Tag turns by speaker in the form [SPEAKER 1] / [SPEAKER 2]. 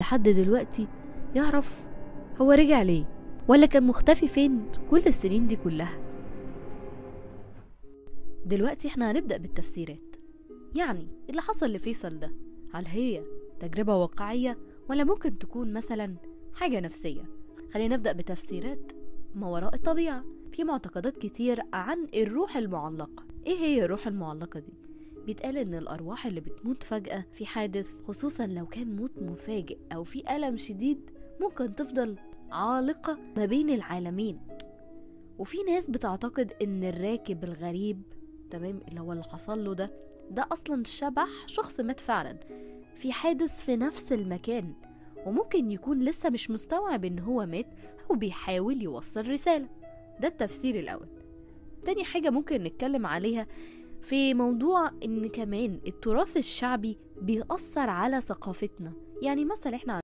[SPEAKER 1] لحد دلوقتي يعرف هو رجع ليه ولا كان مختفي فين كل السنين دي كلها. دلوقتي احنا هنبدأ بالتفسيرات. يعني اللي حصل لفيصل ده، هل هي تجربة واقعية ولا ممكن تكون مثلا حاجة نفسية؟ خلينا نبدأ بتفسيرات ما وراء الطبيعة. في معتقدات كتير عن الروح المعلقة. ايه هي الروح المعلقة دي؟ بيتقال ان الارواح اللي بتموت فجأة في حادث، خصوصا لو كان موت مفاجئ او في ألم شديد، ممكن تفضل عالقة ما بين العالمين. وفي ناس بتعتقد ان الراكب الغريب، تمام، اللي هو اللي حصل له ده اصلا شبح شخص مات فعلا في حادث في نفس المكان، وممكن يكون لسه مش مستوعب ان هو مات او بيحاول يوصل رسالة. ده التفسير الاول. تاني حاجة ممكن نتكلم عليها في موضوع ان كمان التراث الشعبي بيأثر على ثقافتنا. يعني مثلا احنا